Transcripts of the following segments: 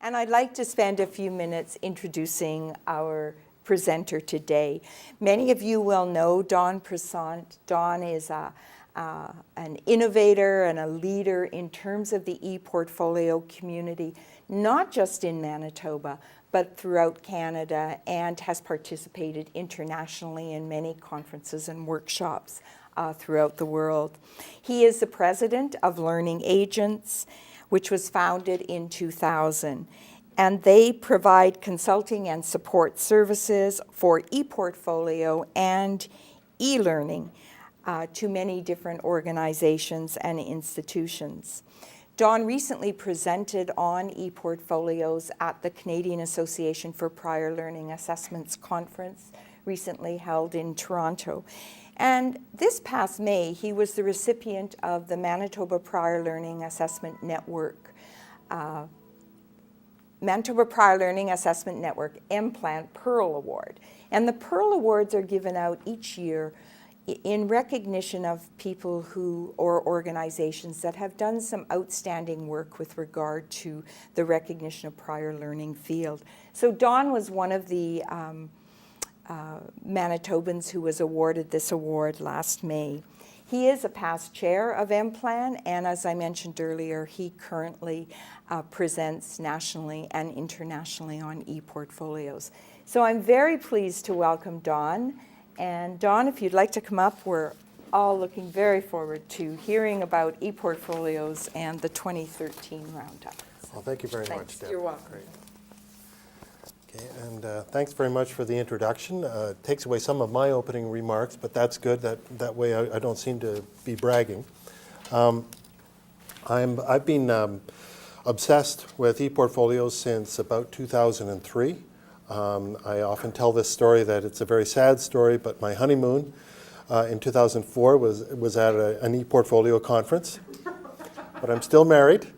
And I'd like to spend a few minutes introducing our presenter today. Many of you will know Don Prasant. Don is an innovator and a leader in terms of the ePortfolio community, not just in Manitoba, but throughout Canada, and has participated internationally in many conferences and workshops throughout the world. He is the president of Learning Agents, which was founded in 2000. And they provide consulting and support services for ePortfolio and e-learning to many different organizations and institutions. Don recently presented on ePortfolios at the Canadian Association for Prior Learning Assessments conference recently held in Toronto. And this past May, he was the recipient of the Manitoba Prior Learning Assessment Network, Manitoba Prior Learning Assessment Network MPLANT Pearl Award. And the Pearl Awards are given out each year in recognition of people who, or organizations that have done some outstanding work with regard to the recognition of prior learning field. So Don was one of the Manitobans who was awarded this award last May. He is a past chair of MPLAN, and as I mentioned earlier, he currently presents nationally and internationally on ePortfolios. So I'm very pleased to welcome Don. And Don, if you'd like to come up, we're all looking very forward to hearing about ePortfolios and the 2013 roundup. Well, thank you very much, Deb. You're welcome. Great. Okay, and thanks very much for the introduction. It takes away some of my opening remarks, but that's good. That way I don't seem to be bragging. I've been obsessed with ePortfolios since about 2003. I often tell this story that it's a very sad story, but my honeymoon in 2004 was at an ePortfolio conference. But I'm still married.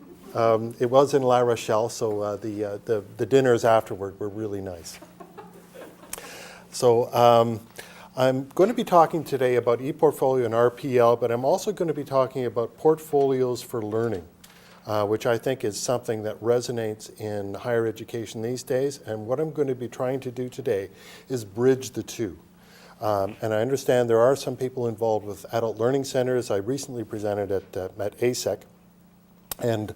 It was in La Rochelle, so the dinners afterward were really nice. So I'm going to be talking today about ePortfolio and RPL, but I'm also going to be talking about portfolios for learning, which I think is something that resonates in higher education these days. And what I'm going to be trying to do today is bridge the two. And I understand there are some people involved with adult learning centers. I recently presented at ASEC, and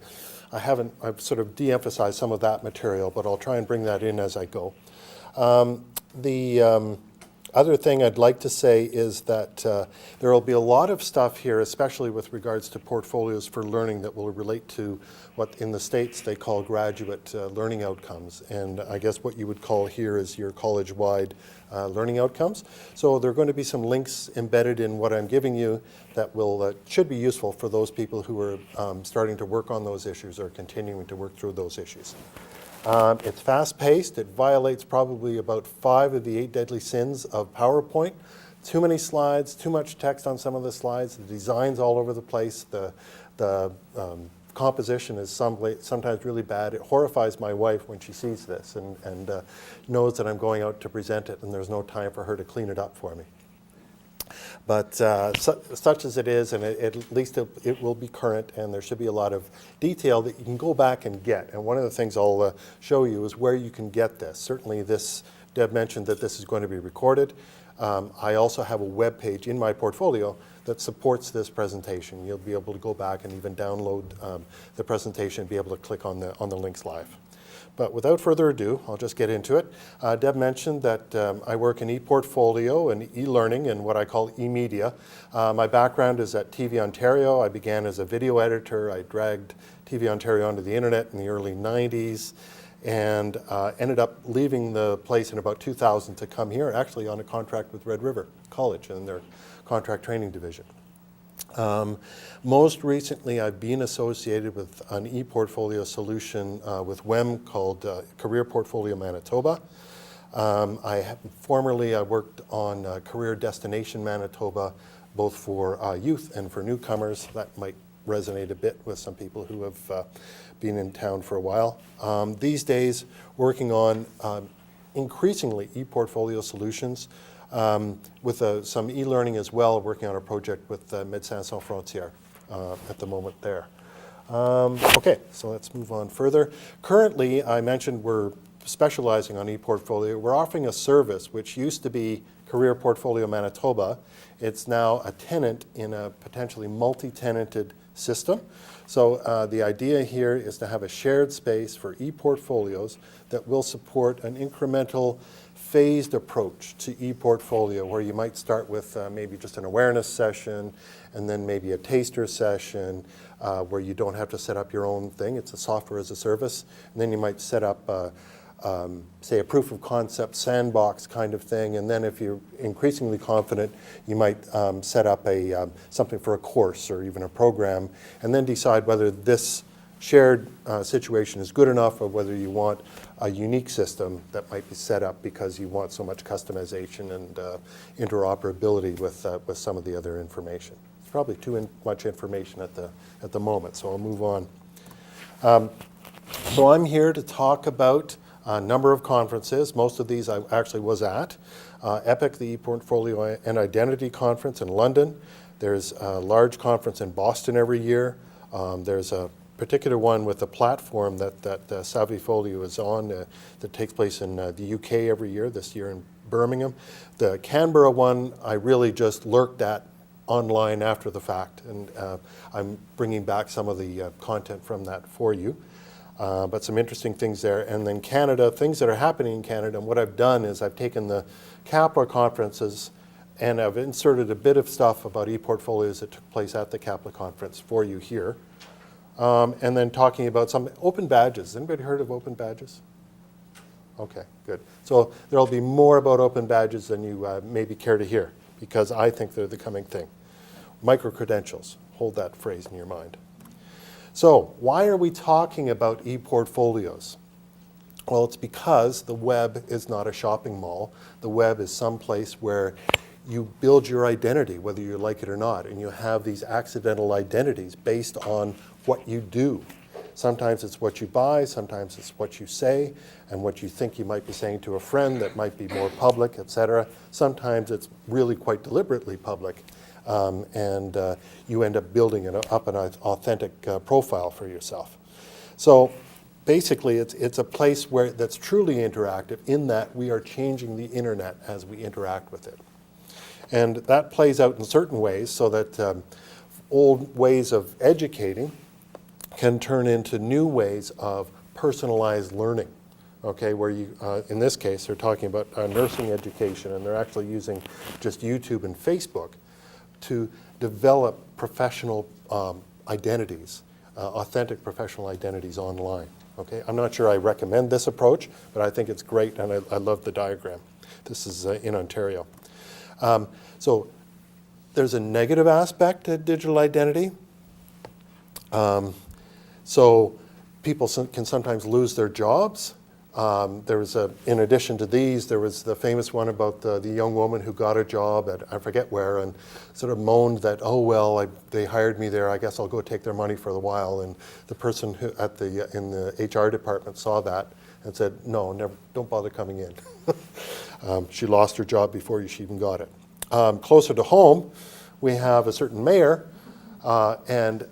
I've sort of de-emphasized some of that material, but I'll try and bring that in as I go. The other thing I'd like to say is that there will be a lot of stuff here, especially with regards to portfolios for learning, that will relate to what in the States they call graduate learning outcomes. And I guess what you would call here is your college-wide learning outcomes. So there are going to be some links embedded in what I'm giving you that will should be useful for those people who are starting to work on those issues or continuing to work through those issues. It's fast-paced. It violates probably about 5 of the 8 deadly sins of PowerPoint. Too many slides, too much text on some of the slides, the design's all over the place, the composition is sometimes really bad. It horrifies my wife when she sees this and knows that I'm going out to present it and there's no time for her to clean it up for me. But such as it is, and at least it will be current, and there should be a lot of detail that you can go back and get. And one of the things I'll show you is where you can get this. Certainly Deb mentioned that this is going to be recorded. I also have a web page in my portfolio that supports this presentation. You'll be able to go back and even download the presentation and be able to click on the links live. But without further ado, I'll just get into it. Deb mentioned that I work in ePortfolio and e-learning and what I call e-media. My background is at TV Ontario. I began as a video editor. I dragged TV Ontario onto the internet in the early 90s and ended up leaving the place in about 2000 to come here, actually on a contract with Red River College and their contract training division. Most recently, I've been associated with an ePortfolio solution with WEM called Career Portfolio Manitoba. Formerly, I worked on Career Destination Manitoba, both for youth and for newcomers. That might resonate a bit with some people who have been in town for a while. These days, working on increasingly ePortfolio solutions, with some e-learning as well, working on a project with Médecins Sans Frontières at the moment there. Okay, so let's move on further. Currently, I mentioned we're specializing on ePortfolio. We're offering a service which used to be Career Portfolio Manitoba. It's now a tenant in a potentially multi-tenanted system. So the idea here is to have a shared space for ePortfolios that will support an incremental phased approach to ePortfolio, where you might start with maybe just an awareness session, and then maybe a taster session, where you don't have to set up your own thing. It's a software as a service. And then you might set up, say, a proof of concept sandbox kind of thing. And then if you're increasingly confident, you might set up something for a course or even a program, and then decide whether this shared situation is good enough or whether you want a unique system that might be set up because you want so much customization and interoperability with some of the other information. It's probably too much information at the moment, so I'll move on. So I'm here to talk about a number of conferences. Most of these I actually was at. EPIC, the ePortfolio and Identity Conference in London. There's a large conference in Boston every year. There's a particular one with a platform that Savifolio is on that takes place in the UK every year, this year in Birmingham. The Canberra one I really just lurked at online after the fact, and I'm bringing back some of the content from that for you. But some interesting things there. And then Canada, things that are happening in Canada, and what I've done is I've taken the CAPLA conferences and I've inserted a bit of stuff about ePortfolios that took place at the CAPLA conference for you here. And then talking about some open badges. Anybody heard of open badges? Okay, good. So there'll be more about open badges than you maybe care to hear, because I think they're the coming thing. Micro-credentials, hold that phrase in your mind. So why are we talking about ePortfolios? Well, it's because the web is not a shopping mall. The web is some place where you build your identity, whether you like it or not, and you have these accidental identities based on what you do. Sometimes it's what you buy, sometimes it's what you say, and what you think you might be saying to a friend that might be more public, etc. Sometimes it's really quite deliberately public, and you end up building up an authentic profile for yourself. So basically, it's a place that's truly interactive, in that we are changing the internet as we interact with it. And that plays out in certain ways, so that old ways of educating can turn into new ways of personalized learning. Okay, where you, in this case, they're talking about nursing education, and they're actually using just YouTube and Facebook to develop professional identities, authentic professional identities online. Okay, I'm not sure I recommend this approach, but I think it's great, and I love the diagram. This is in Ontario. So there's a negative aspect to digital identity. So people can sometimes lose their jobs. In addition to these, there was the famous one about the young woman who got a job at I forget where, and sort of moaned that, oh well, they hired me there, I guess I'll go take their money for a while. And the person who in the HR department saw that and said, no, never, don't bother coming in. She lost her job before she even got it. Closer to home, we have a certain mayor, and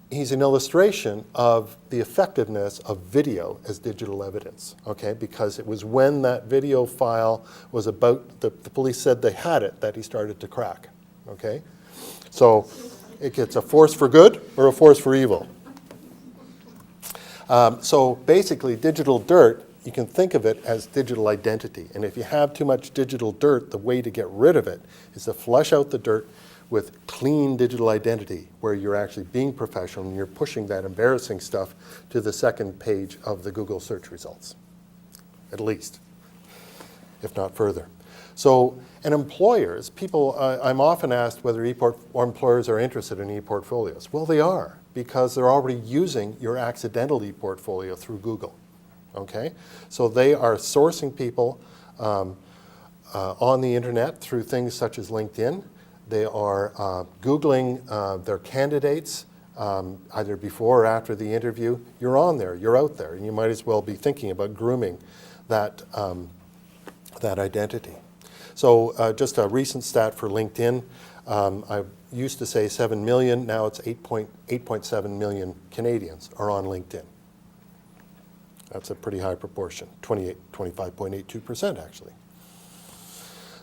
he's an illustration of the effectiveness of video as digital evidence, okay? Because it was when that video file was about, the police said they had it, that he started to crack, okay? So it gets a force for good or a force for evil. So basically, digital dirt, you can think of it as digital identity. And if you have too much digital dirt, the way to get rid of it is to flush out the dirt with clean digital identity, where you're actually being professional and you're pushing that embarrassing stuff to the second page of the Google search results, at least, if not further. So, and employers, I'm often asked whether employers are interested in ePortfolios. Well, they are, because they're already using your accidental ePortfolio through Google, okay? So they are sourcing people on the internet through things such as LinkedIn. They are Googling their candidates either before or after the interview. You're on there, you're out there, and you might as well be thinking about grooming that, that identity. So just a recent stat for LinkedIn, I used to say 7 million, now it's 8.7 million Canadians are on LinkedIn. That's a pretty high proportion, 25.82% actually.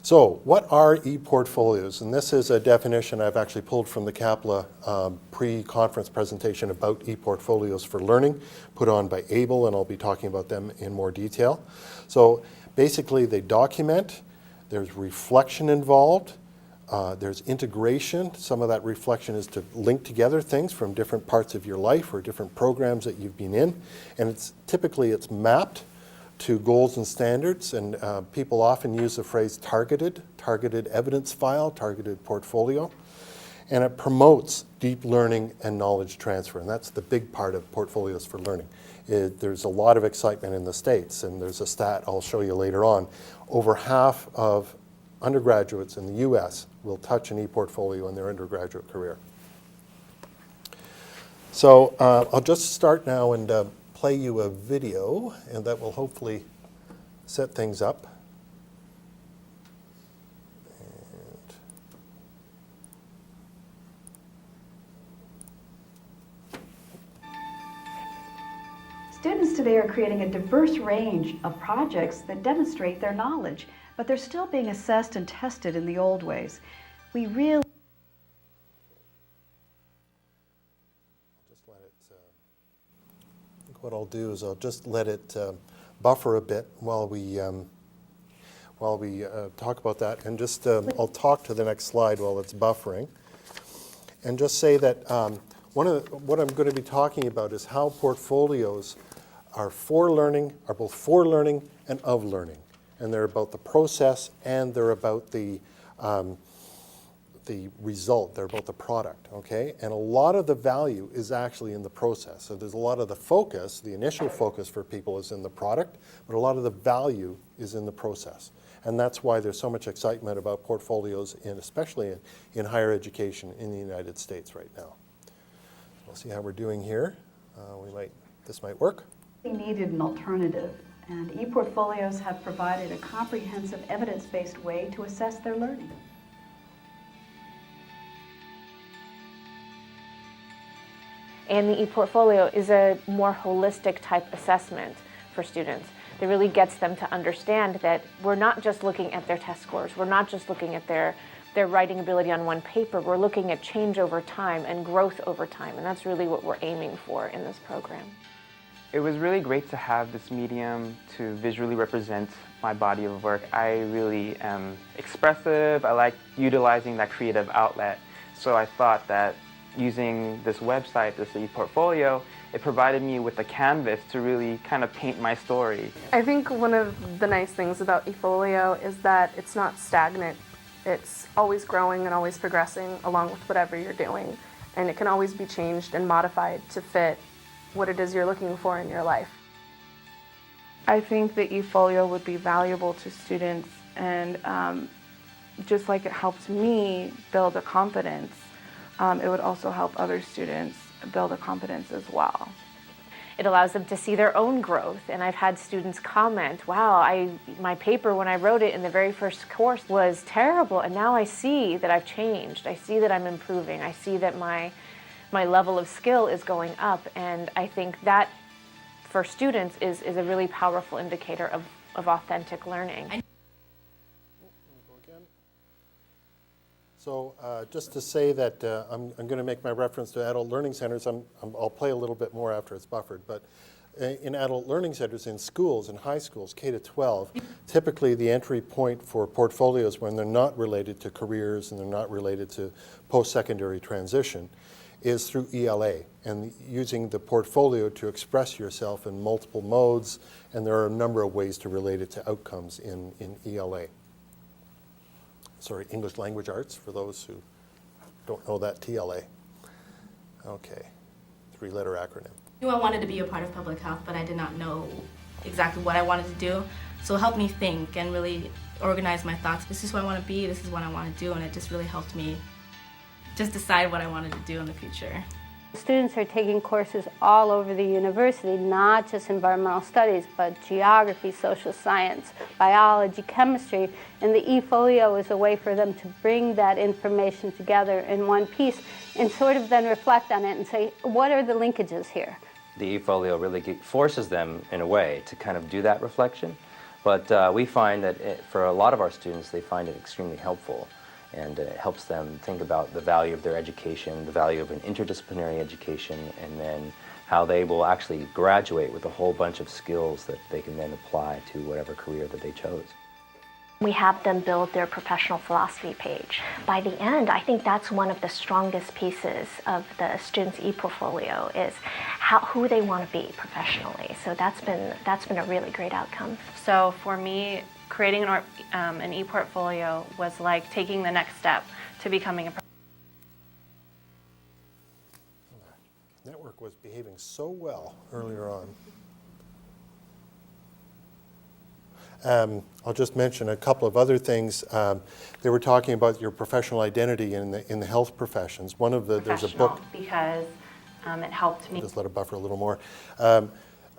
So what are ePortfolios? And this is a definition I've actually pulled from the CAPLA pre-conference presentation about ePortfolios for learning, put on by Able, and I'll be talking about them in more detail. So basically they document, there's reflection involved, there's integration. Some of that reflection is to link together things from different parts of your life or different programs that you've been in, and it's typically mapped to goals and standards, and people often use the phrase targeted evidence file, targeted portfolio, and it promotes deep learning and knowledge transfer, and that's the big part of portfolios for learning. There's a lot of excitement in the States, and there's a stat I'll show you later on. Over half of undergraduates in the US will touch an ePortfolio in their undergraduate career. So I'll just start now and play you a video, and that will hopefully set things up. Students today are creating a diverse range of projects that demonstrate their knowledge, but they're still being assessed and tested in the old ways. We really What I'll do is I'll just let it buffer a bit while we talk about that, and just I'll talk to the next slide while it's buffering, and just say that what I'm going to be talking about is how portfolios are both for learning and of learning, and they're about the process and they're about the result, they're about the product, okay? And a lot of the value is actually in the process. So there's a lot of the focus, the initial focus for people is in the product, but a lot of the value is in the process. And that's why there's so much excitement about portfolios, especially in higher education in the United States right now. We'll see how we're doing here. This might work. We needed an alternative, and ePortfolios have provided a comprehensive evidence-based way to assess their learning. And the ePortfolio is a more holistic type assessment for students that really gets them to understand that we're not just looking at their test scores, we're not just looking at their writing ability on one paper, we're looking at change over time and growth over time, and that's really what we're aiming for in this program. It was really great to have this medium to visually represent my body of work. I really am expressive, I like utilizing that creative outlet, so I thought that using this website, this ePortfolio, it provided me with a canvas to really kind of paint my story. I think one of the nice things about ePortfolio is that it's not stagnant. It's always growing and always progressing along with whatever you're doing, and it can always be changed and modified to fit what it is you're looking for in your life. I think the ePortfolio would be valuable to students, and just like it helped me build a confidence, it would also help other students build a confidence as well. It allows them to see their own growth, and I've had students comment, wow, my paper when I wrote it in the very first course was terrible, and now I see that I've changed, I see that I'm improving, I see that my level of skill is going up, and I think that for students is a really powerful indicator of authentic learning. So just to say that I'm going to make my reference to adult learning centers. I'll play a little bit more after it's buffered, but in adult learning centers, in schools, in high schools, K to 12, typically the entry point for portfolios when they're not related to careers and they're not related to post-secondary transition is through ELA, and using the portfolio to express yourself in multiple modes, and there are a number of ways to relate it to outcomes in ELA. Sorry, English Language Arts, for those who don't know that, TLA. Okay, 3-letter acronym. I knew I wanted to be a part of public health, but I did not know exactly what I wanted to do. So it helped me think and really organize my thoughts. This is what I want to be, this is what I want to do, and it just really helped me just decide what I wanted to do in the future. Students are taking courses all over the university, not just environmental studies, but geography, social science, biology, chemistry, and the eFolio is a way for them to bring that information together in one piece and sort of then reflect on it and say, what are the linkages here? The eFolio really forces them, in a way, to kind of do that reflection. But we find that for a lot of our students, they find it extremely helpful. And it helps them think about the value of their education, the value of an interdisciplinary education, and then how they will actually graduate with a whole bunch of skills that they can then apply to whatever career that they chose. We have them build their professional philosophy page. By the end, I think that's one of the strongest pieces of the students' ePortfolio is who they want to be professionally. So that's been a really great outcome. So for me, creating an ePortfolio was like taking the next step to becoming a Network was behaving so well earlier on. I'll just mention a couple of other things. They were talking about your professional identity in the health professions. There's a book because it helped me. Just let it buffer a little more.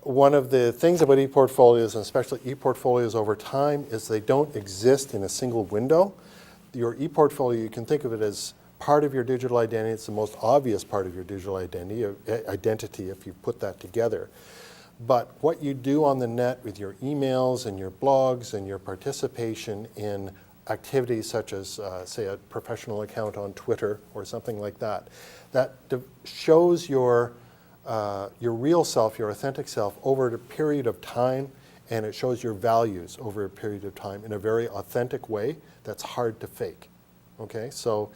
One of the things about ePortfolios, and especially ePortfolios over time, is they don't exist in a single window. Your ePortfolio, you can think of it as part of your digital identity. It's the most obvious part of your digital identity if you put that together. But what you do on the net with your emails and your blogs and your participation in activities such as, say, a professional account on Twitter or something like that, that shows your real self, your authentic self, over a period of time, and it shows your values over a period of time in a very authentic way that's hard to fake. Okay, so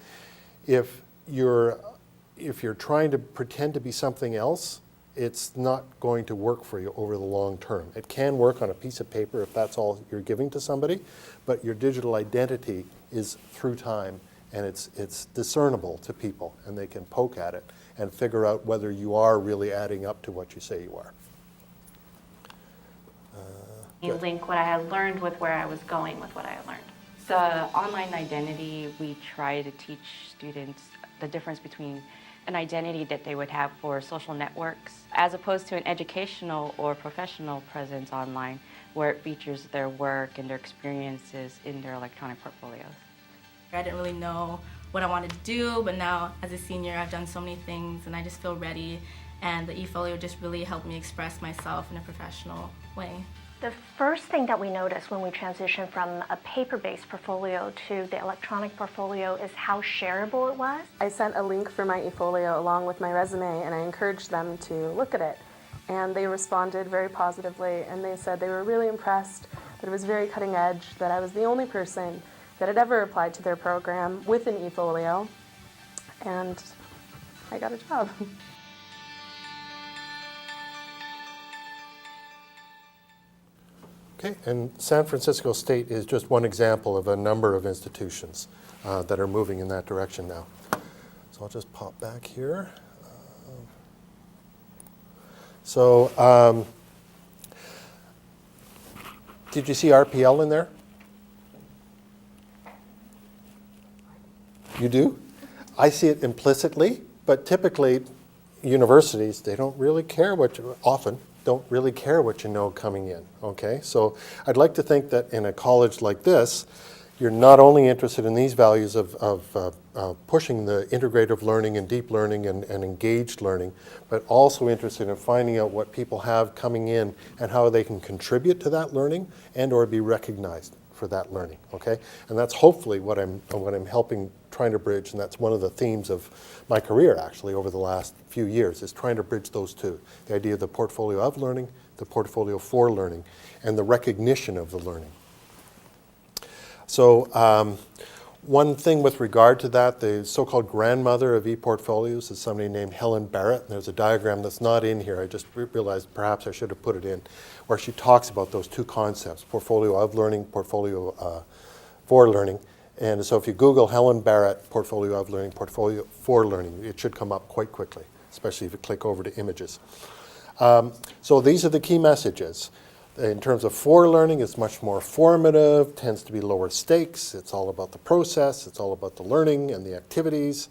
if you're trying to pretend to be something else, it's not going to work for you over the long term. It can work on a piece of paper if that's all you're giving to somebody, but your digital identity is through time, and it's discernible to people, and they can poke at it and figure out whether you are really adding up to what you say you are. You link what I had learned with where I was going with what I had learned. The online identity, we try to teach students the difference between an identity that they would have for social networks as opposed to an educational or professional presence online where it features their work and their experiences in their electronic portfolios. I didn't really know what I wanted to do, but now as a senior I've done so many things and I just feel ready, and the eFolio just really helped me express myself in a professional way. The first thing that we noticed when we transitioned from a paper-based portfolio to the electronic portfolio is how shareable it was. I sent a link for my eFolio along with my resume, and I encouraged them to look at it. And they responded very positively, and they said they were really impressed, that it was very cutting edge, that I was the only person that had ever applied to their program with an eFolio, and I got a job. Okay, and San Francisco State is just one example of a number of institutions that are moving in that direction now. So I'll just pop back here. Did you see RPL in there? You do? I see it implicitly, but typically universities, they don't really care often don't really care what you know coming in, okay? So I'd like to think that in a college like this, you're not only interested in these values of pushing the integrative learning and deep learning and engaged learning, but also interested in finding out what people have coming in and how they can contribute to that learning and or be recognized for that learning, okay? And that's hopefully what I'm trying to bridge, and that's one of the themes of my career actually over the last few years, is trying to bridge those two. The idea of the portfolio of learning, the portfolio for learning, and the recognition of the learning. So one thing with regard to that, the so-called grandmother of ePortfolios is somebody named Helen Barrett. And there's a diagram that's not in here. I just realized perhaps I should have put it in, where she talks about those two concepts, portfolio of learning, portfolio for learning. And so if you Google Helen Barrett, portfolio of learning, portfolio for learning, it should come up quite quickly, especially if you click over to images. So these are the key messages. In terms of for learning, it's much more formative, tends to be lower stakes. It's all about the process. It's all about the learning and the activities.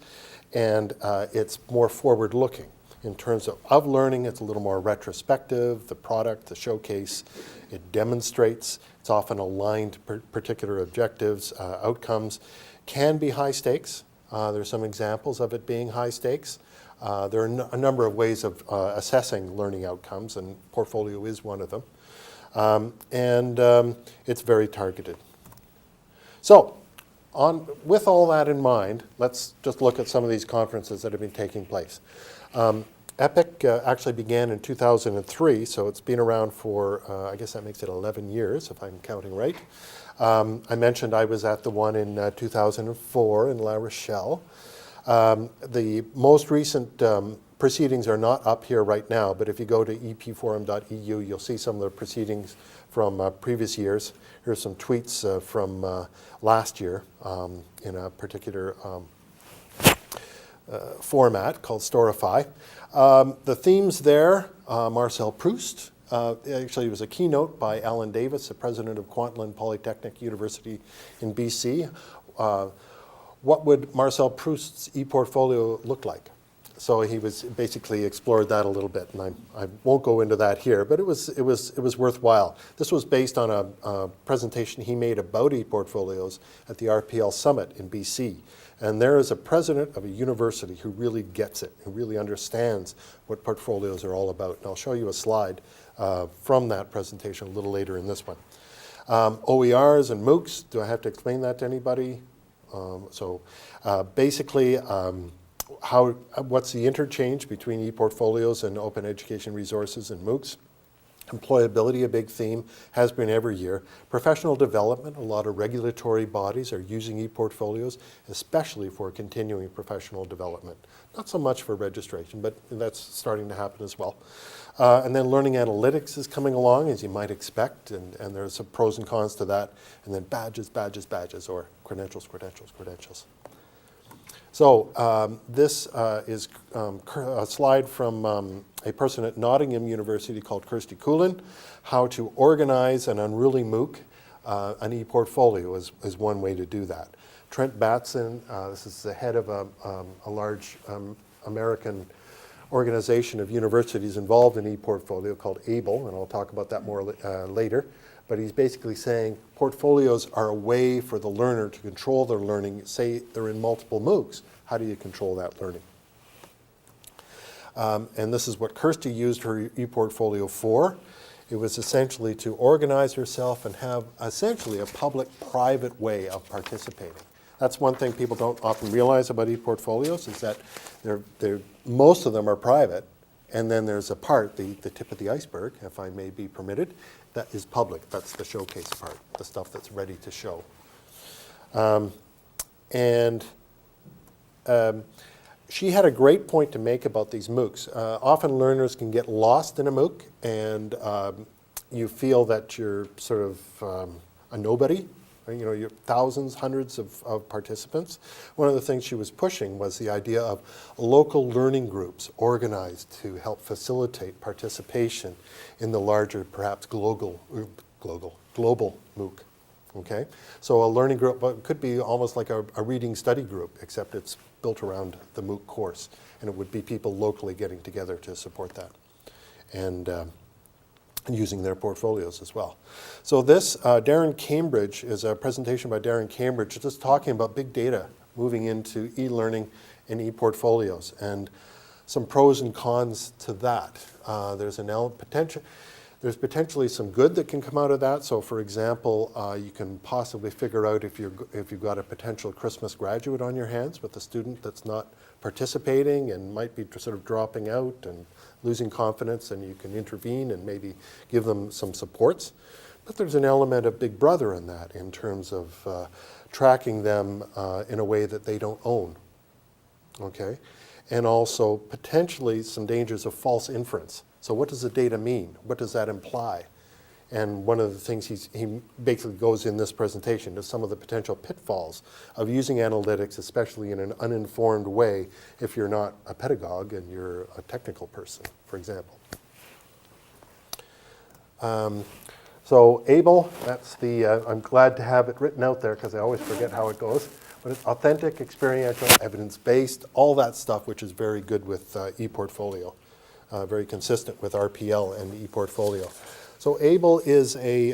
And it's more forward-looking. In terms of learning, it's a little more retrospective. The product, the showcase, it demonstrates. It's often aligned to particular objectives, outcomes. Can be high stakes. There's some examples of it being high stakes. There are a number of ways of assessing learning outcomes, and Portfolio is one of them. It's very targeted. So, with all that in mind, let's just look at some of these conferences that have been taking place. EPIC actually began in 2003, so it's been around for, I guess that makes it 11 years, if I'm counting right. I mentioned I was at the one in 2004 in La Rochelle. The most recent proceedings are not up here right now, but if you go to epforum.eu, you'll see some of the proceedings from previous years. Here's some tweets from last year in a particular format called Storify. The themes there, Marcel Proust. Actually, it was a keynote by Alan Davis, the president of Kwantlen Polytechnic University in BC. What would Marcel Proust's ePortfolio look like? So he was basically explored that a little bit, and I won't go into that here, but it was worthwhile. This was based on a presentation he made about ePortfolios at the RPL Summit in BC. And there is a president of a university who really gets it, who really understands what portfolios are all about. And I'll show you a slide from that presentation a little later in this one. OERs and MOOCs, do I have to explain that to anybody? Basically, what's the interchange between ePortfolios and open education resources and MOOCs? Employability, a big theme, has been every year. Professional development, a lot of regulatory bodies are using ePortfolios, especially for continuing professional development. Not so much for registration, but that's starting to happen as well. And then learning analytics is coming along, as you might expect, and there's some pros and cons to that. And then badges, or credentials. So this is a slide from a person at Nottingham University called Kirsty Coolin, how to organize an unruly MOOC. An ePortfolio is one way to do that. Trent Batson, this is the head of a large American organization of universities involved in ePortfolio called ABLE, and I'll talk about that more later. But he's basically saying portfolios are a way for the learner to control their learning. Say they're in multiple MOOCs. How do you control that learning? And this is what Kirsty used her ePortfolio for. It was essentially to organize herself and have essentially a public-private way of participating. That's one thing people don't often realize about ePortfolios, is that most of them are private, and then there's a part, the tip of the iceberg, if I may be permitted, that is public. That's the showcase part, the stuff that's ready to show. She had a great point to make about these MOOCs. Often learners can get lost in a MOOC, and you feel that you're sort of a nobody. You know, you're thousands, hundreds of participants. One of the things she was pushing was the idea of local learning groups organized to help facilitate participation in the larger, perhaps global MOOC. Okay, so a learning group could be almost like a reading study group, except it's built around the MOOC course, and it would be people locally getting together to support that, and using their portfolios as well. So this, Darren Cambridge, is a presentation by Darren Cambridge, just talking about big data moving into e-learning and e-portfolios, and some pros and cons to that. There's potentially some good that can come out of that. So for example, you can possibly figure out if you've got a potential Christmas graduate on your hands with a student that's not participating and might be sort of dropping out and losing confidence, and you can intervene and maybe give them some supports. But there's an element of Big Brother in that, in terms of tracking them in a way that they don't own, okay? And also potentially some dangers of false inference. So what does the data mean? What does that imply? And one of the things he basically goes in this presentation is some of the potential pitfalls of using analytics, especially in an uninformed way, if you're not a pedagogue and you're a technical person, for example. So ABLE, that's the, I'm glad to have it written out there because I always forget how it goes. but it's authentic, experiential, evidence-based, all that stuff, which is very good with ePortfolio, very consistent with RPL and ePortfolio. So ABLE is a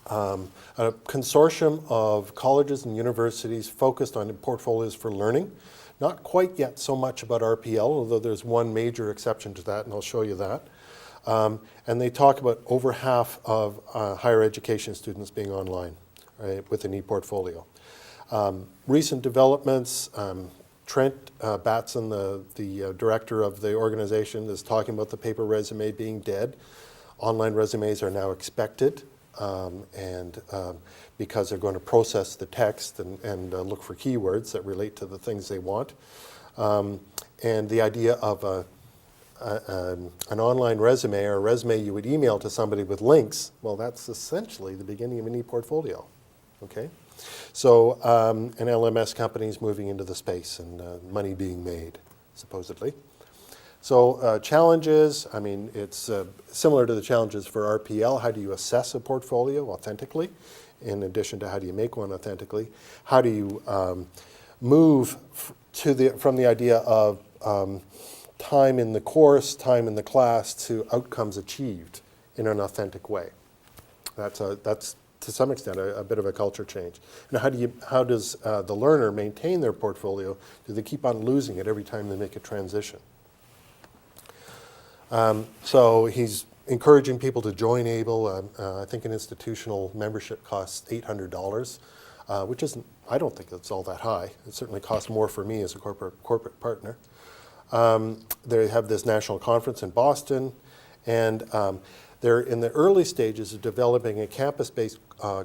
consortium of colleges and universities focused on portfolios for learning. Not quite yet so much about RPL, although there's one major exception to that, and I'll show you that. And they talk about over half of higher education students being online, right, with an ePortfolio. Recent developments, Trent Batson, the director of the organization, is talking about the paper resume being dead. Online resumes are now expected, because they're going to process the text and look for keywords that relate to the things they want. And the idea of an online resume, or a resume you would email to somebody with links, well, that's essentially the beginning of an ePortfolio, okay? So an LMS company is moving into the space, and money being made, supposedly. So challenges, I mean, it's similar to the challenges for RPL. How do you assess a portfolio authentically, in addition to how do you make one authentically? How do you move from the idea of time in the course, time in the class, to outcomes achieved in an authentic way? That's to some extent a bit of a culture change. Now, how does the learner maintain their portfolio? Do they keep on losing it every time they make a transition? So he's encouraging people to join ABLE. I think an institutional membership costs $800, which isn't, I don't think it's all that high. It certainly costs more for me as a corporate partner. They have this national conference in Boston, and they're in the early stages of developing a campus-based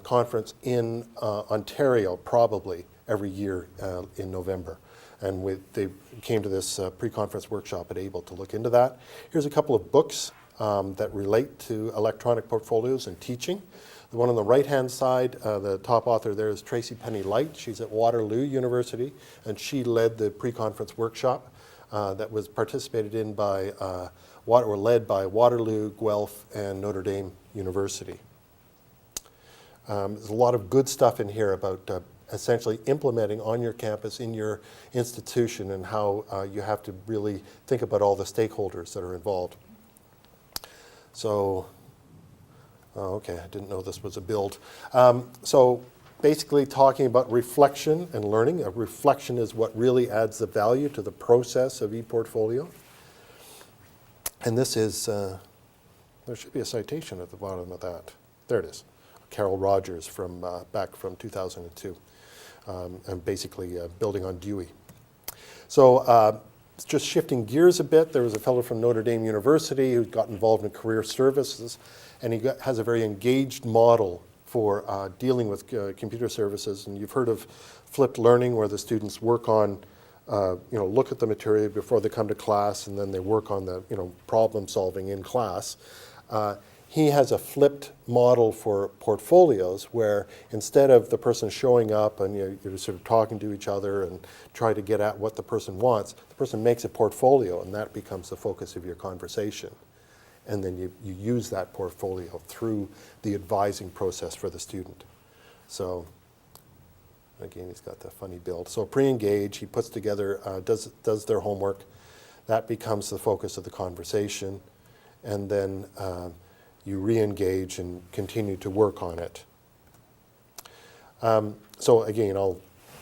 conference in Ontario, probably every year in November. And they came to this pre-conference workshop at ABLE to look into that. Here's a couple of books that relate to electronic portfolios and teaching. The one on the right-hand side, the top author there is Tracy Penny Light. She's at Waterloo University, and she led the pre-conference workshop that was participated in by, or led by Waterloo, Guelph, and Notre Dame University. There's a lot of good stuff in here about essentially implementing on your campus, in your institution, and how you have to really think about all the stakeholders that are involved. So, okay, I didn't know this was a build. So basically talking about reflection and learning. A reflection is what really adds the value to the process of ePortfolio. And this is, there should be a citation at the bottom of that. There it is. Carol Rogers from back from 2002. And basically building on Dewey. So just shifting gears a bit, there was a fellow from Notre Dame University who got involved in career services, and he has a very engaged model for dealing with computer services. And you've heard of flipped learning, where the students work on, look at the material before they come to class, and then they work on the problem solving in class. He has a flipped model for portfolios, where instead of the person showing up and you're sort of talking to each other and try to get at what the person wants, the person makes a portfolio, and that becomes the focus of your conversation. And then you use that portfolio through the advising process for the student. So again, he's got the funny build. So pre-engage, he puts together, does their homework. That becomes the focus of the conversation. And then you re-engage and continue to work on it. So again,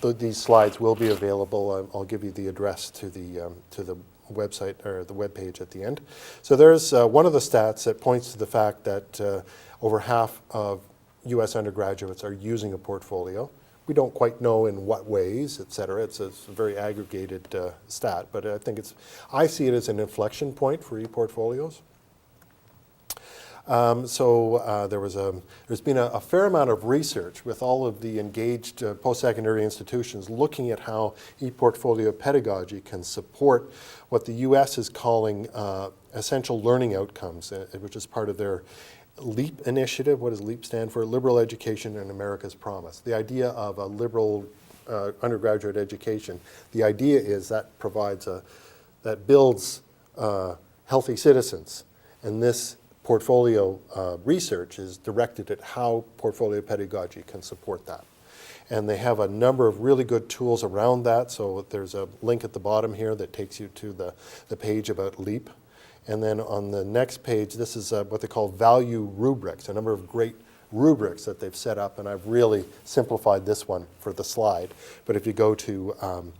these slides will be available. I'll give you the address to the website or the web page at the end. So there's one of the stats that points to the fact that over half of U.S. undergraduates are using a portfolio. We don't quite know in what ways, et cetera. It's a very aggregated stat, but I see it as an inflection point for ePortfolios. There's been a fair amount of research with all of the engaged post-secondary institutions looking at how ePortfolio pedagogy can support what the U.S. is calling essential learning outcomes, which is part of their LEAP initiative. What does LEAP stand for? Liberal Education in America's Promise. The idea of a liberal undergraduate education, the idea is that that builds healthy citizens, and this portfolio research is directed at how portfolio pedagogy can support that. And they have a number of really good tools around that. So there's a link at the bottom here that takes you to the page about LEAP. And then on the next page, this is what they call value rubrics, a number of great rubrics that they've set up. And I've really simplified this one for the slide. But if you go to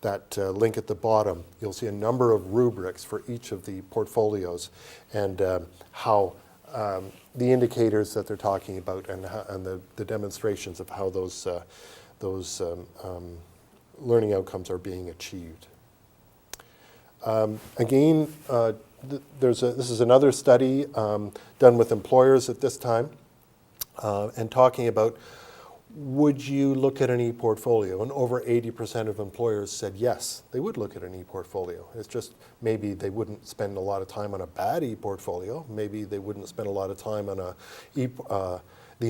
that link at the bottom, you'll see a number of rubrics for each of the portfolios and how the indicators that they're talking about and the demonstrations of how those learning outcomes are being achieved. Again, this is another study done with employers at this time and talking about, would you look at an e-portfolio? And over 80% of employers said yes, they would look at an e-portfolio. It's just maybe they wouldn't spend a lot of time on a bad e-portfolio. Maybe they wouldn't spend a lot of time on the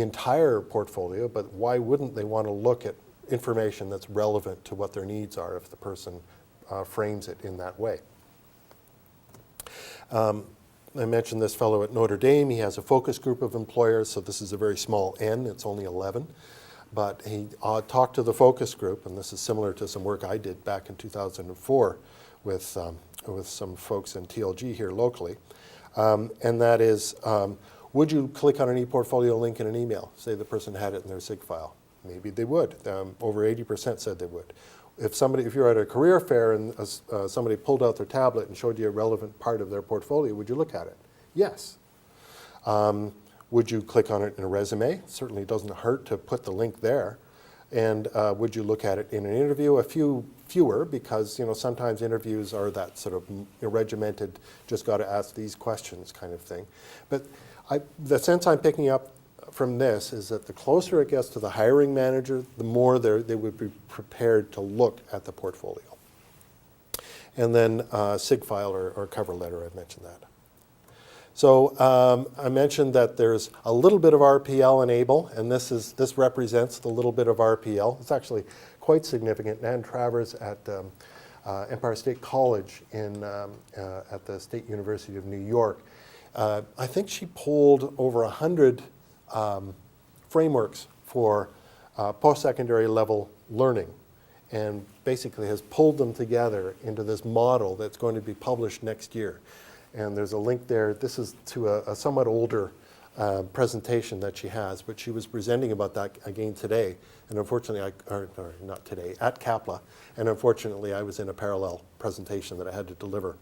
entire portfolio, but why wouldn't they want to look at information that's relevant to what their needs are if the person frames it in that way? I mentioned this fellow at Notre Dame. He has a focus group of employers, so this is a very small N. It's only 11. But he talked to the focus group, and this is similar to some work I did back in 2004 with some folks in TLG here locally. And that is, would you click on an ePortfolio link in an email? Say the person had it in their SIG file. Maybe they would. Over 80% said they would. If you're at a career fair and somebody pulled out their tablet and showed you a relevant part of their portfolio, would you look at it? Yes. Would you click on it in a resume? It certainly doesn't hurt to put the link there. And would you look at it in an interview? A fewer, because sometimes interviews are that sort of regimented, just got to ask these questions kind of thing. But the sense I'm picking up from this is that the closer it gets to the hiring manager, the more they would be prepared to look at the portfolio. And then SIG file or cover letter, I've mentioned that. So I mentioned that there's a little bit of RPL in ABLE, and this represents the little bit of RPL. It's actually quite significant. Nan Travers at Empire State College at the State University of New York, I think she pulled over 100 frameworks for post-secondary level learning and basically has pulled them together into this model that's going to be published next year. And there's a link there. This is to a somewhat older presentation that she has, but she was presenting about that again today. And unfortunately, not today, at CAPLA. And unfortunately, I was in a parallel presentation that I had to deliver,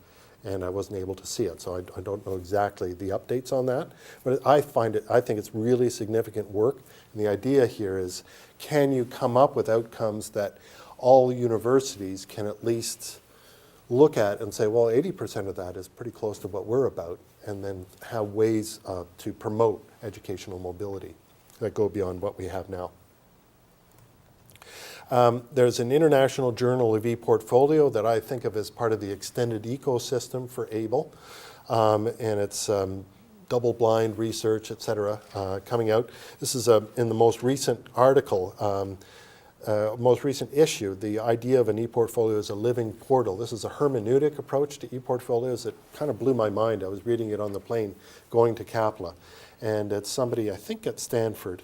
and I wasn't able to see it. So I don't know exactly the updates on that. But I think it's really significant work. And the idea here is, can you come up with outcomes that all universities can at least look at and say, well, 80% of that is pretty close to what we're about, and then have ways to promote educational mobility that go beyond what we have now. There's an international journal of ePortfolio that I think of as part of the extended ecosystem for ABLE, and it's double-blind research, et cetera, coming out. This is in the most recent article, most recent issue, the idea of an ePortfolio as a living portal. This is a hermeneutic approach to ePortfolios that kind of blew my mind. I was reading it on the plane going to CAPLA, and it's somebody, I think at Stanford,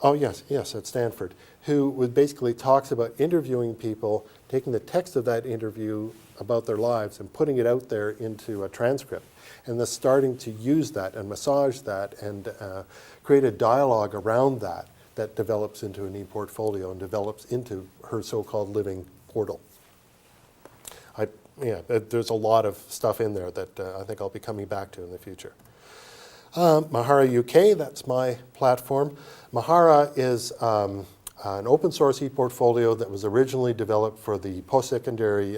at Stanford, who basically talks about interviewing people, taking the text of that interview about their lives and putting it out there into a transcript, and then starting to use that and massage that and create a dialogue around that develops into an ePortfolio and develops into her so-called living portal. There's a lot of stuff in there that I think I'll be coming back to in the future. Mahara UK, that's my platform. Mahara is an open source ePortfolio that was originally developed for the post-secondary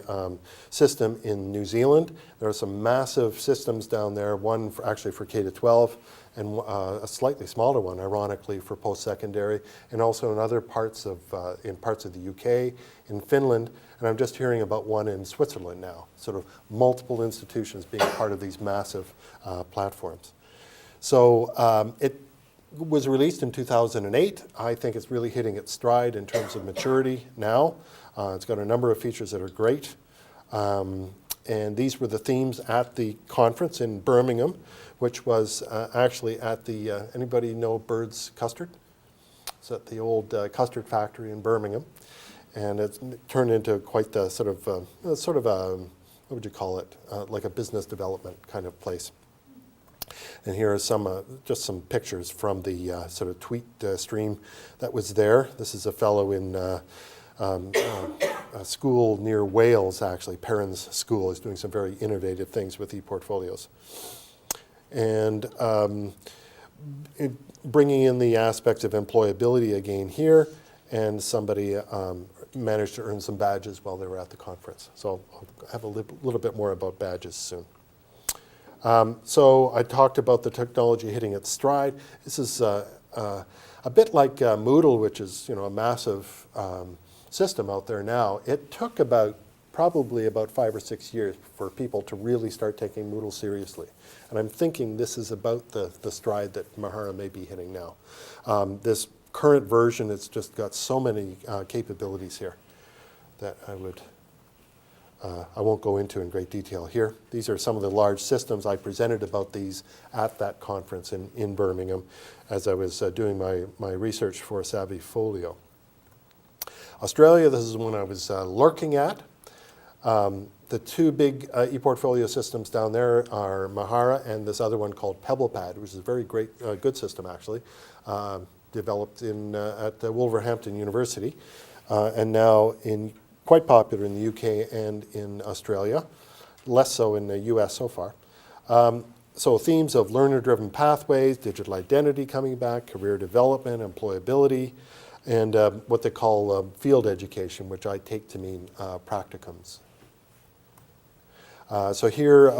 system in New Zealand. There are some massive systems down there, one actually for K-12, and a slightly smaller one, ironically, for post-secondary, and also in other parts of the UK, in Finland, and I'm just hearing about one in Switzerland now, sort of multiple institutions being part of these massive platforms. So it was released in 2008. I think it's really hitting its stride in terms of maturity now. It's got a number of features that are great. And these were the themes at the conference in Birmingham, which was actually at the, anybody know Bird's Custard? It's at the old custard factory in Birmingham, and it's turned into quite the sort of what would you call it? Like a business development kind of place. And here are some just some pictures from the sort of tweet stream that was there. This is a fellow in a school near Wales, actually. Perrin's School is doing some very innovative things with ePortfolios. And bringing in the aspects of employability again here, and somebody managed to earn some badges while they were at the conference. So I'll have a little bit more about badges soon. So I talked about the technology hitting its stride. This is a bit like Moodle, which is a massive system out there now. It took probably about 5 or 6 years for people to really start taking Moodle seriously. And I'm thinking this is about the stride that Mahara may be hitting now. This current version, it's just got so many capabilities here that I won't go into in great detail here. These are some of the large systems. I presented about these at that conference in Birmingham as I was doing my research for Savvyfolio. Australia, this is one I was lurking at. The two big ePortfolio systems down there are Mahara and this other one called PebblePad, which is a very good system actually, developed at Wolverhampton University, and now quite popular in the UK and in Australia, less so in the US so far. So themes of learner-driven pathways, digital identity coming back, career development, employability, and what they call field education, which I take to mean practicums. So here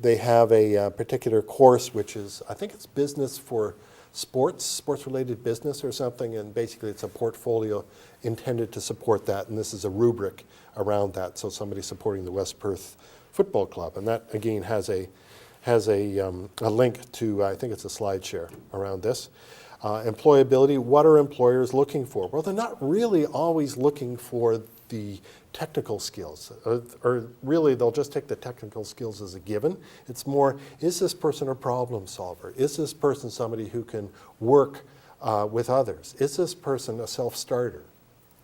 they have a particular course which is, I think it's business for sports-related business or something, and basically it's a portfolio intended to support that, and this is a rubric around that, so somebody supporting the West Perth Football Club, and that again has a link to, I think it's a slide share around this. Employability, what are employers looking for? Well, they're not really always looking for the technical skills, or really they'll just take the technical skills as a given. It's more, is this person a problem solver? Is this person somebody who can work with others? Is this person a self-starter?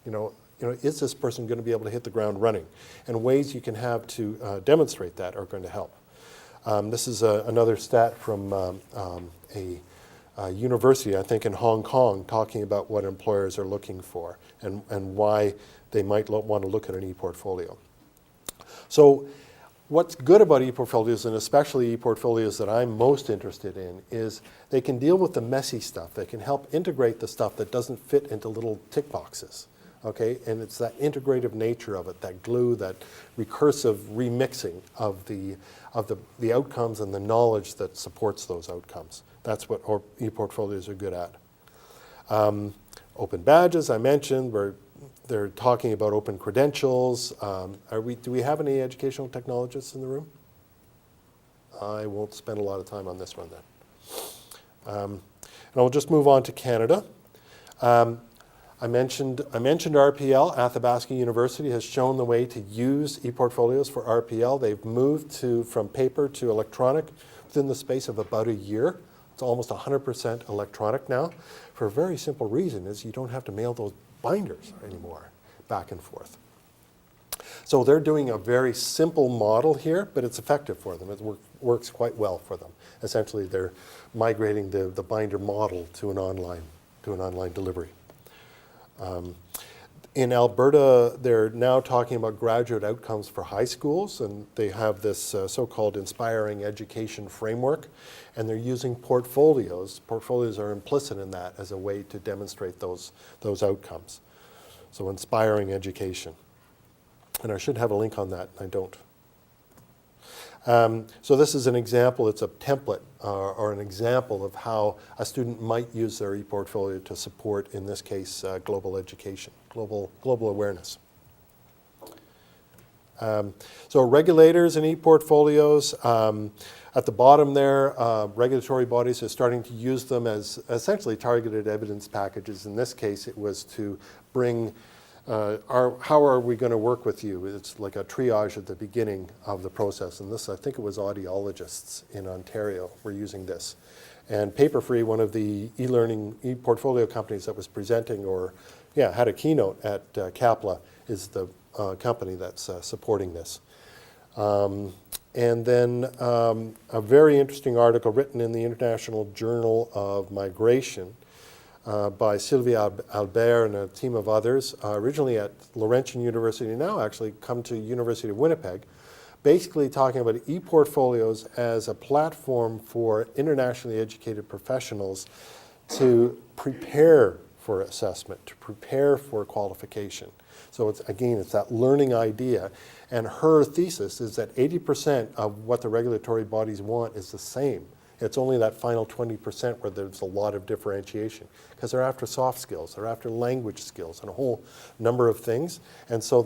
Is this person going to be able to hit the ground running? And ways you can have to demonstrate that are going to help. This is another stat from a university, I think in Hong Kong, talking about what employers are looking for and why they might want to look at an ePortfolio. So what's good about ePortfolios, and especially ePortfolios that I'm most interested in, is they can deal with the messy stuff. They can help integrate the stuff that doesn't fit into little tick boxes. Okay, and it's that integrative nature of it, that glue, that recursive remixing of the outcomes and the knowledge that supports those outcomes. That's what ePortfolios are good at. Open badges, I mentioned, they're talking about open credentials. Do we have any educational technologists in the room? I won't spend a lot of time on this one then. And I'll just move on to Canada. I mentioned RPL. Athabasca University has shown the way to use ePortfolios for RPL. They've moved from paper to electronic within the space of about a year. It's almost 100% electronic now, for a very simple reason, is you don't have to mail those binders anymore back and forth. So they're doing a very simple model here, but it's effective for them. It works quite well for them. Essentially, they're migrating the binder model to an online delivery. In Alberta, they're now talking about graduate outcomes for high schools, and they have this so-called inspiring education framework, and they're using portfolios. Portfolios are implicit in that as a way to demonstrate those outcomes. So inspiring education. And I should have a link on that, and I don't. So this is an example. It's a template or an example of how a student might use their ePortfolio to support, in this case, global education, global awareness. So regulators and ePortfolios. At the bottom there, regulatory bodies are starting to use them as essentially targeted evidence packages. In this case, it was to bring how are we going to work with you? It's like a triage at the beginning of the process. And this, I think it was audiologists in Ontario were using this. And Paper-Free, one of the e-learning, ePortfolio companies that was presenting or, yeah, had a keynote at CAPLA, is the company that's supporting this. And then a very interesting article written in the International Journal of Migration by Sylvia Albert and a team of others, originally at Laurentian University, now actually come to University of Winnipeg, basically talking about ePortfolios as a platform for internationally educated professionals to prepare for assessment, to prepare for qualification. So it's, again, it's that learning idea. And her thesis is that 80% of what the regulatory bodies want is the same. It's only that final 20% where there's a lot of differentiation, because they're after soft skills, they're after language skills, and a whole number of things. And so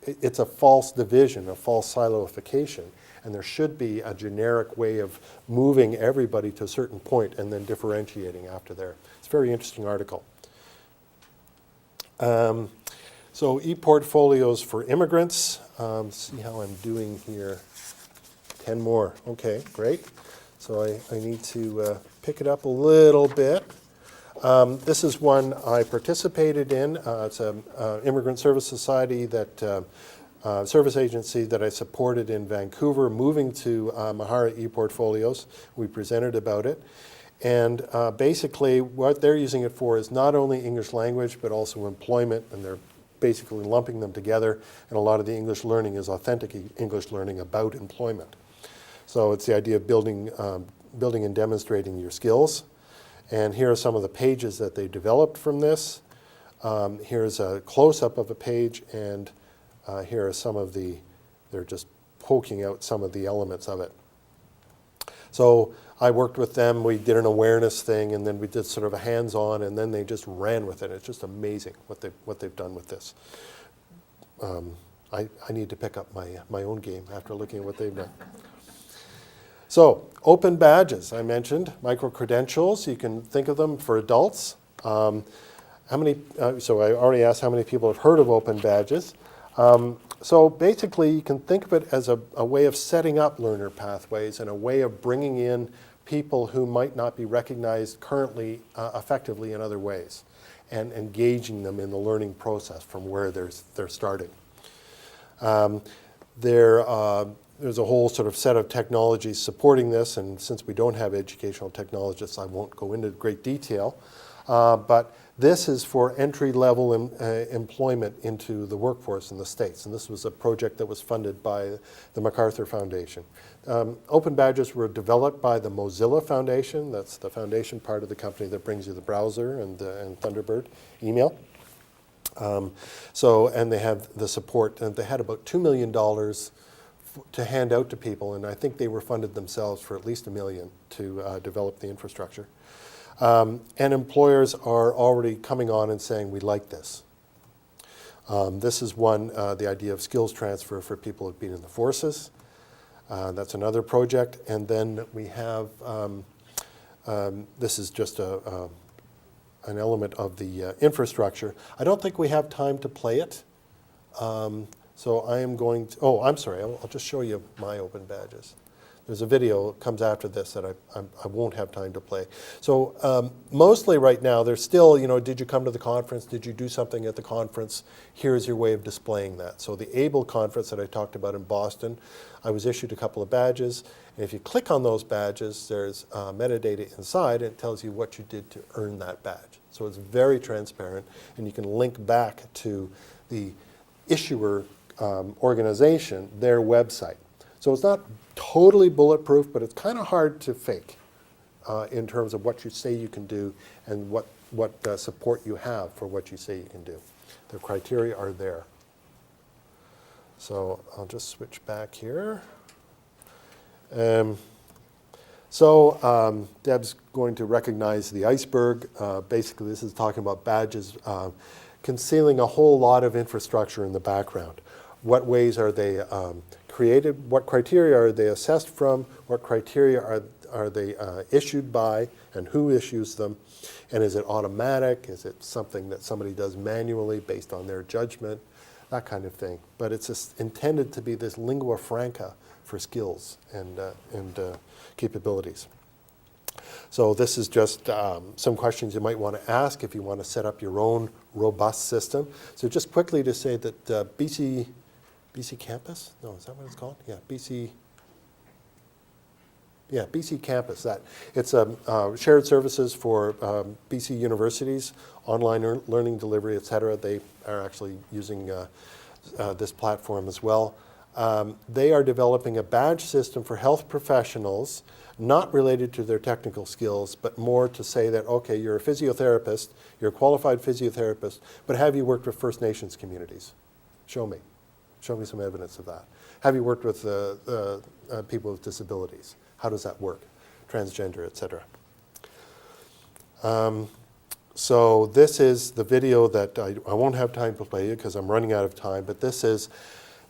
it's a false division, a false siloification, and there should be a generic way of moving everybody to a certain point and then differentiating after there. It's a very interesting article. So ePortfolios for immigrants. See how I'm doing here. 10 more. Okay, great. So I need to pick it up a little bit. This is one I participated in. It's an immigrant service society that service agency that I supported in Vancouver, moving to Mahara ePortfolios. We presented about it. And basically what they're using it for is not only English language, but also employment, and they're basically lumping them together. And a lot of the English learning is authentic English learning about employment. So it's the idea of building and demonstrating your skills. And here are some of the pages that they developed from this. Here's a close-up of a page, and here are some of they're just poking out some of the elements of it. So I worked with them, we did an awareness thing, and then we did sort of a hands-on, and then they just ran with it. It's just amazing what they've done with this. I need to pick up my own game after looking at what they've done. So, open badges, I mentioned, micro-credentials, you can think of them for adults. So I already asked how many people have heard of open badges. So basically, you can think of it as a way of setting up learner pathways and a way of bringing in people who might not be recognized currently effectively in other ways, and engaging them in the learning process from where they're starting. There's a whole sort of set of technologies supporting this, and since we don't have educational technologists, I won't go into great detail. But this is for entry-level employment into the workforce in the States, and this was a project that was funded by the MacArthur Foundation. Open badges were developed by the Mozilla Foundation. That's the foundation part of the company that brings you the browser and Thunderbird email. And they have the support, and they had about $2 million to hand out to people, and I think they were funded themselves for at least $1 million to develop the infrastructure. And employers are already coming on and saying, we like this. This is one, the idea of skills transfer for people who've been in the forces. That's another project. And then we have, this is just an element of the infrastructure. I don't think we have time to play it. So I am going to, I'm sorry, I'll just show you my open badges. There's a video that comes after this that I won't have time to play. So mostly right now, there's still, did you come to the conference? Did you do something at the conference? Here's your way of displaying that. So the ABLE conference that I talked about in Boston, I was issued a couple of badges. And if you click on those badges, there's metadata inside, and it tells you what you did to earn that badge. So it's very transparent, and you can link back to the issuer organization, their website. So it's not totally bulletproof, but it's kind of hard to fake in terms of what you say you can do and what support you have for what you say you can do. The criteria are there. So I'll just switch back here. Deb's going to recognize the iceberg. Basically, this is talking about badges concealing a whole lot of infrastructure in the background. What ways are they created? What criteria are they assessed from? What criteria are they issued by, and who issues them? And is it automatic? Is it something that somebody does manually based on their judgment? That kind of thing. But it's just intended to be this lingua franca for skills and capabilities. So this is just some questions you might want to ask if you want to set up your own robust system. So just quickly to say that BC Campus? No, is that what it's called? Yeah, BC Campus. It's shared services for BC universities, online learning delivery, et cetera. They are actually using this platform as well. They are developing a badge system for health professionals, not related to their technical skills, but more to say that, okay, you're a physiotherapist, you're a qualified physiotherapist, but have you worked with First Nations communities? Show me. Show me some evidence of that. Have you worked with people with disabilities? How does that work? Transgender, et cetera. So this is the video that I won't have time to play you because I'm running out of time, but this is,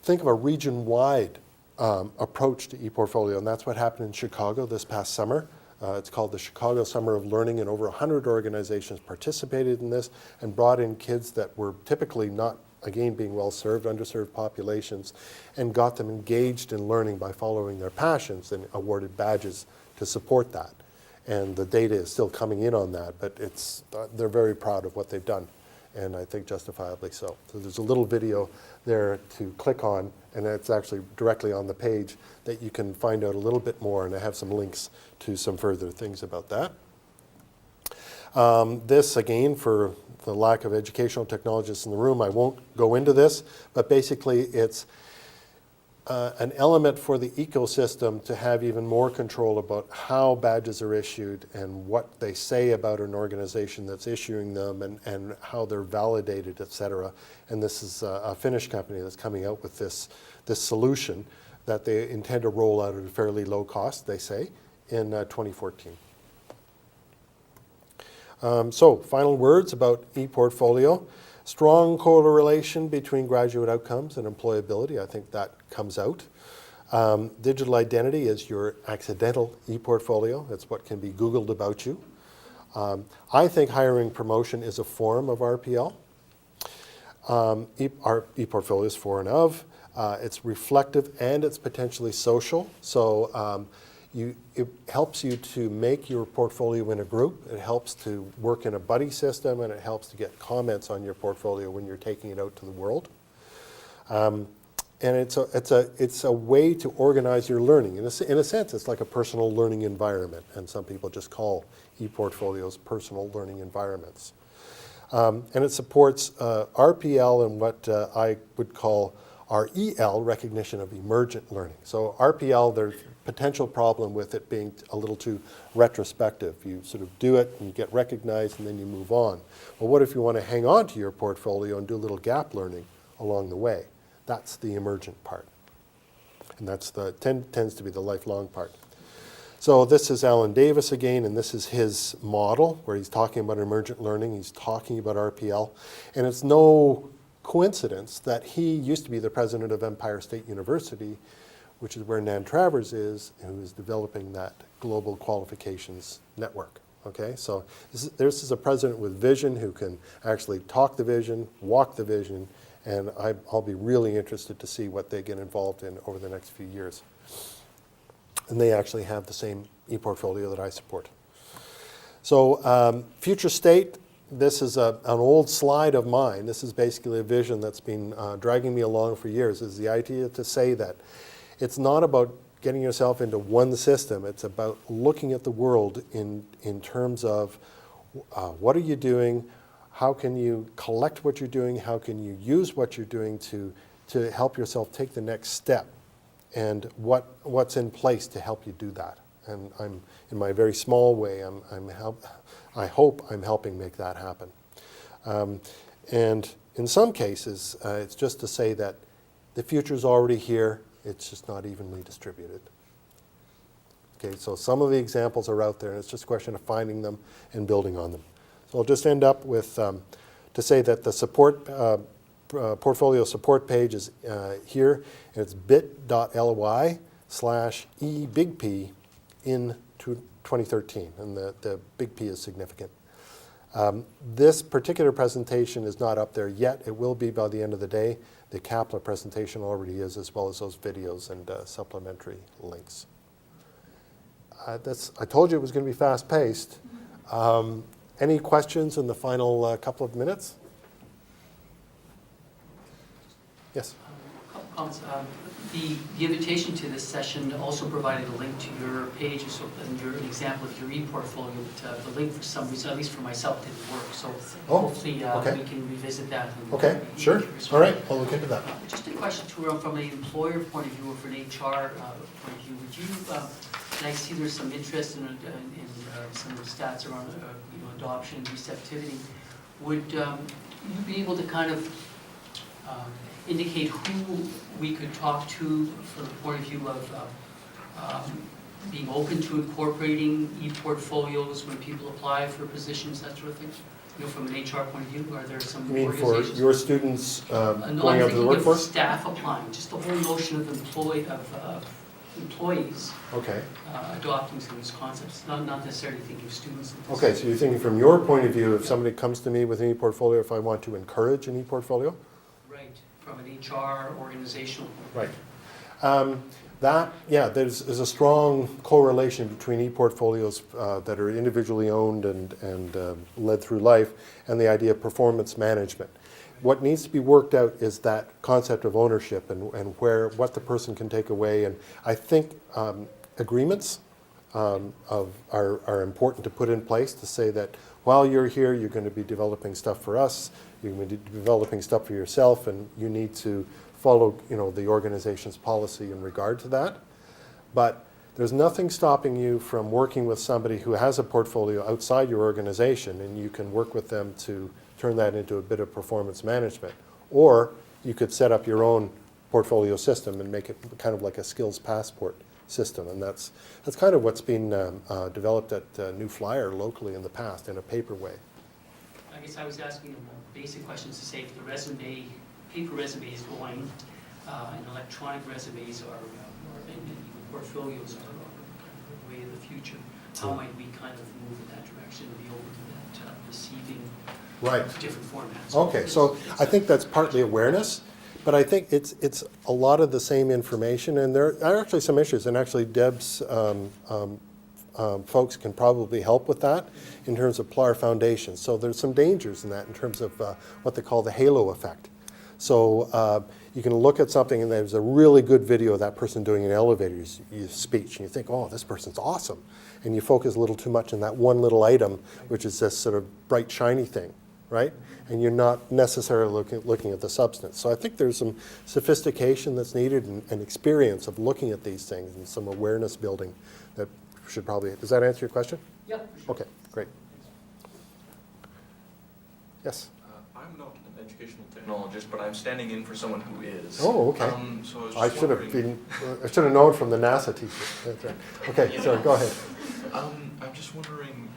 think of a region-wide approach to ePortfolio, and that's what happened in Chicago this past summer. It's called the Chicago Summer of Learning, and over 100 organizations participated in this and brought in kids that were typically not, again, being well-served, underserved populations, and got them engaged in learning by following their passions and awarded badges to support that. And the data is still coming in on that, but they're very proud of what they've done, and I think justifiably so. So there's a little video there to click on, and it's actually directly on the page that you can find out a little bit more, and I have some links to some further things about that. This, again, for the lack of educational technologists in the room, I won't go into this, but basically it's an element for the ecosystem to have even more control about how badges are issued and what they say about an organization that's issuing them and how they're validated, et cetera. And this is a Finnish company that's coming out with this solution that they intend to roll out at a fairly low cost, they say, in 2014. So final words about ePortfolio. Strong correlation between graduate outcomes and employability. I think that comes out. Digital identity is your accidental ePortfolio. It's what can be Googled about you. I think hiring promotion is a form of RPL. Our ePortfolio is for and of. It's reflective and it's potentially social. So it helps you to make your portfolio in a group. It helps to work in a buddy system, and it helps to get comments on your portfolio when you're taking it out to the world. And it's a way to organize your learning. In a sense, it's like a personal learning environment, and some people just call ePortfolios personal learning environments. And it supports RPL and what I would call REL, recognition of emergent learning. So RPL, there's potential problem with it being a little too retrospective. You sort of do it and you get recognized and then you move on. Well, what if you want to hang on to your portfolio and do a little gap learning along the way? That's the emergent part. And that's tends to be the lifelong part. So this is Alan Davis again, and this is his model where he's talking about emergent learning. He's talking about RPL. And it's no coincidence that he used to be the president of Empire State University, which is where Nan Travers is, who is developing that global qualifications network. Okay, so this is a president with vision who can actually talk the vision, walk the vision, and I'll be really interested to see what they get involved in over the next few years. And they actually have the same ePortfolio that I support. So future state, this is an old slide of mine. This is basically a vision that's been dragging me along for years, is the idea to say that it's not about getting yourself into one system. It's about looking at the world in terms of what are you doing, how can you collect what you're doing, how can you use what you're doing to help yourself take the next step, and what's in place to help you do that. And I'm, in my very small way, I hope I'm helping make that happen. And in some cases, it's just to say that the future's already here. It's just not evenly distributed. Okay, so some of the examples are out there, and it's just a question of finding them and building on them. So I'll just end up with to say that the support portfolio support page is here, and it's bit.ly/ebigp in 2013, and the big P is significant. This particular presentation is not up there yet. It will be by the end of the day. The CAPLA presentation already is, as well as those videos and supplementary links. I told you it was going to be fast-paced. Any questions in the final couple of minutes? Yes. Couple comments. The invitation to this session also provided a link to your page, so and your example of your ePortfolio. But, the link, for some reason, at least for myself, didn't work. So hopefully okay. we can revisit that. And, Okay, sure. All right, I'll look into that. Just a question from an employer point of view or from an HR point of view. Would you? And I see there's some interest in some stats around adoption and receptivity. Would you be able to kind of indicate who we could talk to from the point of view of being open to incorporating e-portfolios when people apply for positions, that sort of thing? From an HR point of view, are there some organizations? You mean for your students No, going out to the workforce? Staff applying, just the whole notion of employees Okay. adopting some of these concepts, not necessarily thinking of students. Okay, so you're thinking from your point of view, if somebody comes to me with an e-portfolio, if I want to encourage an e-portfolio? Right, from an HR organizational. Right. There's a strong correlation between e-portfolios that are individually owned and led through life and the idea of performance management. What needs to be worked out is that concept of ownership and what the person can take away. And I think agreements are important to put in place to say that while you're here, you're going to be developing stuff for us, you're going to be developing stuff for yourself, and you need to follow the organization's policy in regard to that. But there's nothing stopping you from working with somebody who has a portfolio outside your organization, and you can work with them to turn that into a bit of performance management. Or you could set up your own portfolio system and make it kind of like a skills passport system. And that's kind of what's been developed at New Flyer locally in the past in a paper way. I guess I was asking them basic questions to say if the paper resume is going, and electronic resumes and portfolios are the way of the future, how might we kind of move in that direction and be open to that receiving different formats? Okay, so I think that's partly awareness, but I think it's a lot of the same information, and there are actually some issues, and actually Deb's folks can probably help with that in terms of PLAR Foundation. So there's some dangers in that in terms of what they call the halo effect. So you can look at something and there's a really good video of that person doing an elevator speech, and you think, oh, this person's awesome. And you focus a little too much on that one little item, which is this sort of bright, shiny thing, right? And you're not necessarily looking at the substance. So I think there's some sophistication that's needed and experience of looking at these things and some awareness building that should probably, does that answer your question? Yeah, for sure. Okay, great. Yes? I'm not an educational technologist, but I'm standing in for someone who is. Oh, okay. So I should have known from the NASA teacher. That's right. Okay, yeah. Sorry, go ahead. I'm just wondering,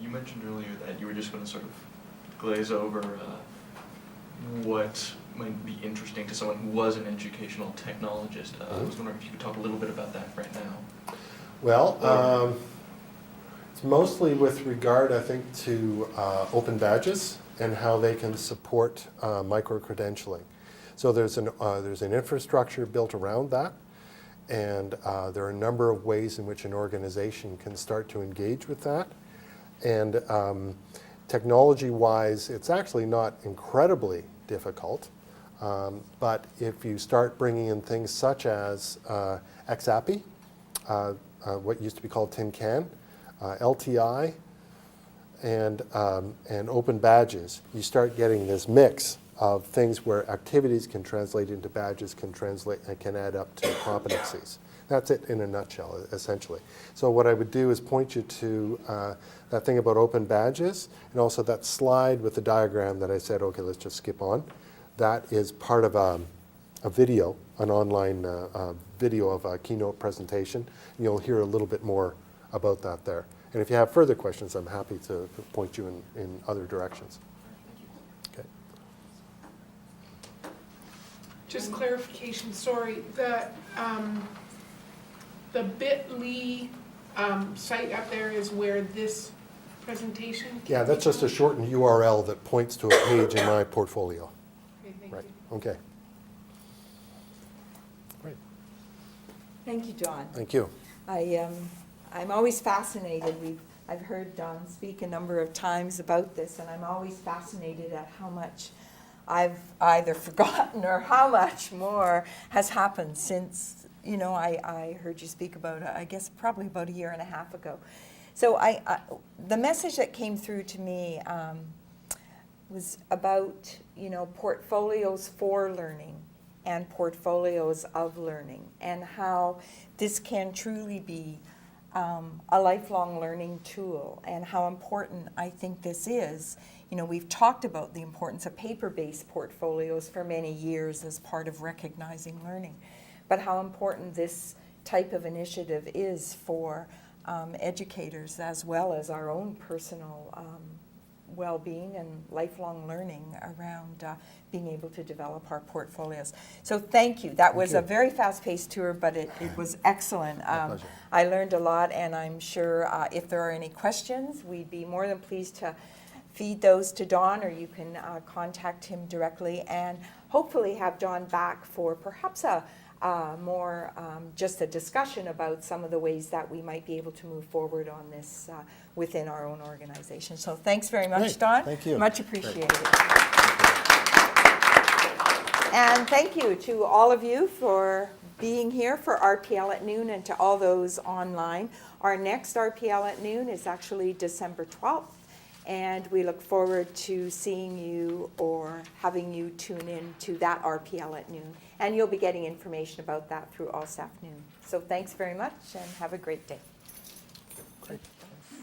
you mentioned earlier that you were just going to sort of glaze over what might be interesting to someone who was an educational technologist. I was wondering if you could talk a little bit about that right now. Well, it's mostly with regard, I think, to open badges and how they can support micro-credentialing. So there's an infrastructure built around that, and there are a number of ways in which an organization can start to engage with that. And technology-wise, it's actually not incredibly difficult, but if you start bringing in things such as XAPI, what used to be called Tin Can, LTI, and open badges, you start getting this mix of things where activities can translate into badges, can add up to competencies. That's it in a nutshell, essentially. So what I would do is point you to that thing about open badges, and also that slide with the diagram that I said, okay, let's just skip on. That is part of a video, an online video of a keynote presentation. And you'll hear a little bit more about that there. And if you have further questions, I'm happy to point you in other directions. Okay. Just clarification, sorry, the bit.ly site up there is where this presentation can Yeah, that's just a shortened URL that points to a page in my portfolio. Okay, thank Right. you. Okay. Great. Thank you, John. Thank you. I'm always fascinated. I've heard Don speak a number of times about this, and I'm always fascinated at how much I've either forgotten or how much more has happened since, I heard you speak about it, I guess probably about a year and a half ago. So the message that came through to me was about, portfolios for learning and portfolios of learning, and how this can truly be a lifelong learning tool, and how important I think this is. We've talked about the importance of paper-based portfolios for many years as part of recognizing learning, but how important this type of initiative is for educators, as well as our own personal well-being and lifelong learning around being able to develop our portfolios. So thank you. That was a very fast-paced tour, but it was excellent. I learned a lot, and I'm sure if there are any questions, we'd be more than pleased to feed those to Don, or you can contact him directly, and hopefully have Don back for perhaps a more just a discussion about some of the ways that we might be able to move forward on this within our own organization. So thanks very much, Great. Don. Thank you. Much appreciated. And thank you to all of you for being here for RPL at Noon, and to all those online. Our next RPL at Noon is actually December 12th. And we look forward to seeing you or having you tune in to that RPL at noon. And you'll be getting information about that through All Staff Noon. So thanks very much, and have a great day. Great.